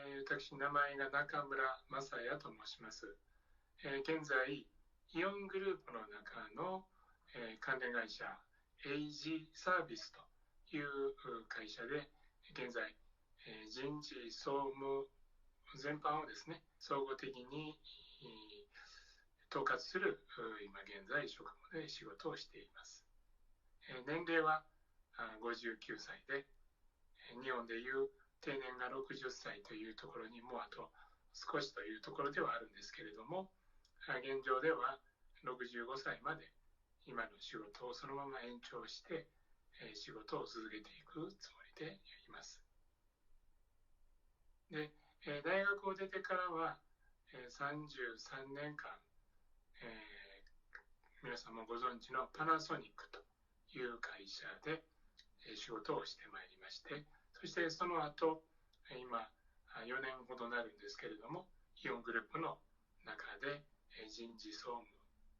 私、名前が中村正也と申します。現在、イオングループの中の、関連会社、エイジサービスという会社で、現在、人事、総務全般をですね、総合的に統括する、今現在、職務で仕事をしています。年齢は59歳で、日本でいう定年が60歳というところにもうあと少しというところではあるんですけれども、現状では65歳まで今の仕事をそのまま延長して仕事を続けていくつもりでいます。で、大学を出てからは33年間、皆さんもご存知のパナソニックという会社で仕事をしてまいりまして、そしてその後、今4年ほどなるんですけれども、イオングループの中で人事総務、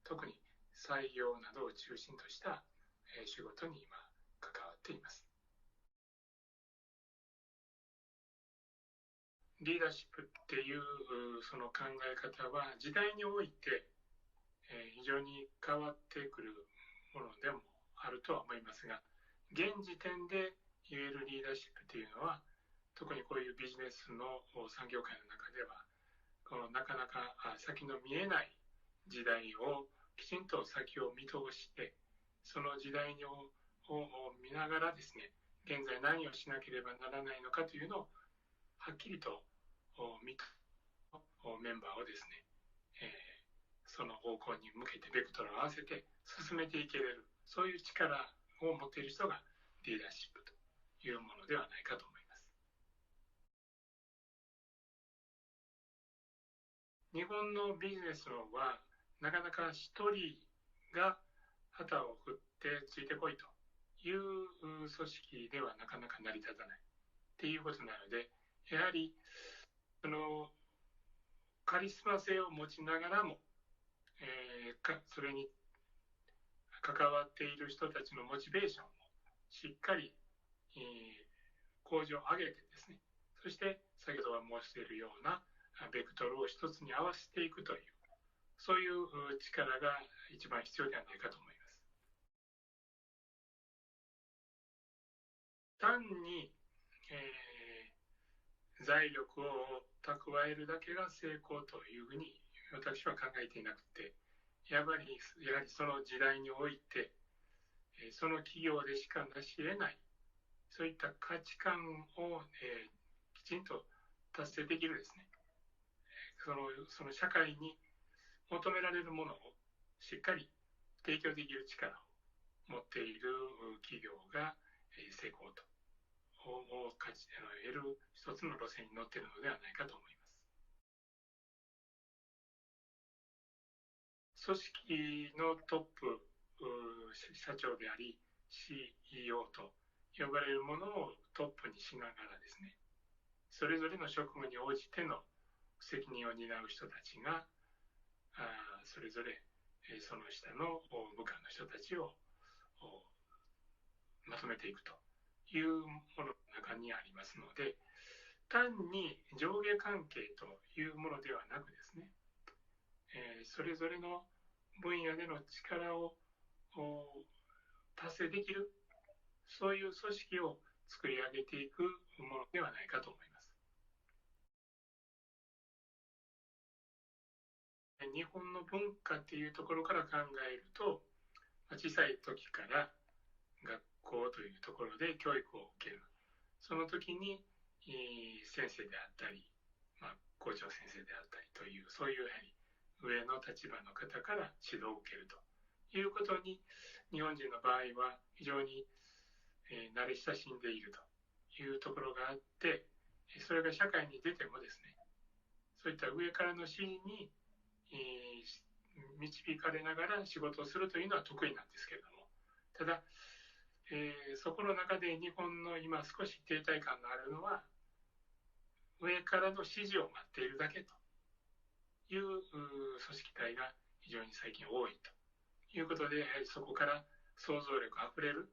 特に採用などを中心とした仕事に今関わっています。リーダーシップっていうその考え方は時代において非常に変わってくるものでもあるとは思いますが、現時点で言えるリーダーシップというのは、特にこういうビジネスの産業界の中では、このなかなか先の見えない時代をきちんと先を見通して、その時代を見ながらですね、現在何をしなければならないのかというのをはっきりと見たメンバーをですね、その方向に向けてベクトルを合わせて進めていけれる、そういう力を持っている人がリーダーシップというものではないかと思います。日本のビジネスはなかなか一人が旗を振ってついてこいという組織ではなかなか成り立たないっていうことなので、やはりそのカリスマ性を持ちながらも、それに関わっている人たちのモチベーションをしっかり、向上を上げてですね、そして先ほど申しているようなベクトルを一つに合わせていくという、そういう力が一番必要ではないかと思います。単に、財力を蓄えるだけが成功というふうに私は考えていなくて、やはりその時代において、その企業でしか成し得ない、そういった価値観を、きちんと達成できるですね、その社会に求められるものをしっかり提供できる力を持っている企業が成功とを得る一つの路線に乗っているのではないかと思います。組織のトップ社長であり CEO と呼ばれるものをトップにしながらですね、それぞれの職務に応じての責任を担う人たちがそれぞれその下の部下の人たちをまとめていくというものの中にありますので、単に上下関係というものではなくですね、それぞれの分野での力を達成できる、そういう組織を作り上げていくものではないかと思います。日本の文化っていうところから考えると、小さい時から学校というところで教育を受ける。その時に先生であったり、校長先生であったりという、そういうやはり上の立場の方から指導を受けるということに、日本人の場合は非常に慣れ親しんでいるというところがあって、それが社会に出てもですね、そういった上からの指示に導かれながら仕事をするというのは得意なんですけれども、ただ、そこの中で日本の今少し停滞感があるのは、上からの指示を待っているだけという組織体が非常に最近多いということで、やはりそこから想像力あふれる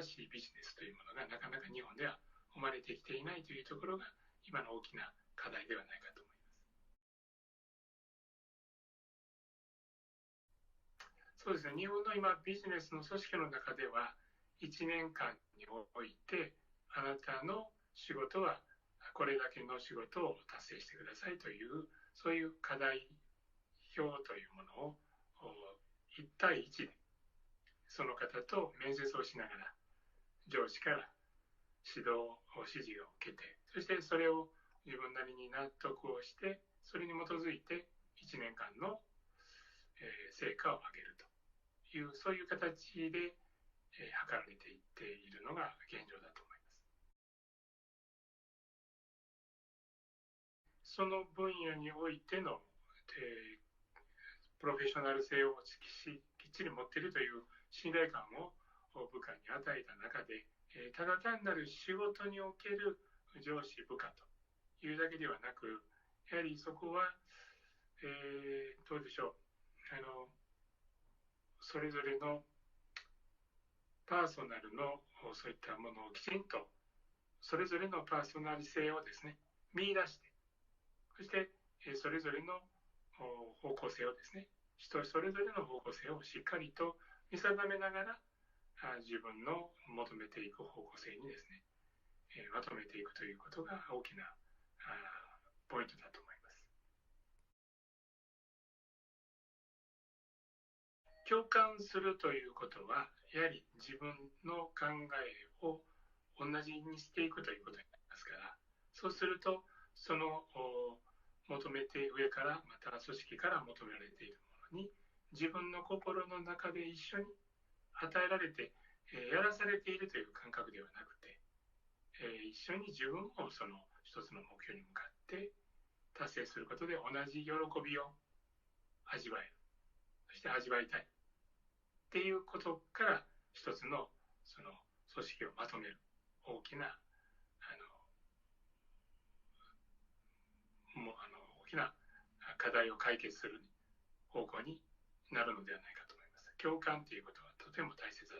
新しいビジネスというものがなかなか日本では生まれてきていないというところが今の大きな課題ではないかと思います。そうですね、日本の今ビジネスの組織の中では1年間においてあなたの仕事はこれだけの仕事を達成してくださいというそういう課題表というものを1対1でその方と面接をしながら上司から指示を受けて、そしてそれを自分なりに納得をして、それに基づいて1年間の成果を上げるという、そういう形で図られていっているのが現状だと思います。その分野においての、プロフェッショナル性をきっちり持っているという信頼感を部下に与えた中で、ただ単なる仕事における上司部下というだけではなく、やはりそこは、どうでしょう、それぞれのパーソナルのそういったものをきちんとそれぞれのパーソナリ性をですね見出して、そしてそれぞれの方向性をですね、人それぞれの方向性をしっかりと見定めながら自分の求めていく方向性にですねまとめていくということが大きなポイントだと思います。共感するということはやはり自分の考えを同じにしていくということになりますから、そうするとその求めて上からまた組織から求められているものに自分の心の中で一緒に与えられてやらされているという感覚ではなくて、一緒に自分もその一つの目標に向かって達成することで同じ喜びを味わえる、そして味わいたいっていうことから一つのその組織をまとめる大きな大きな課題を解決する方向になるのではないかと思います。共感ということはとても大切だ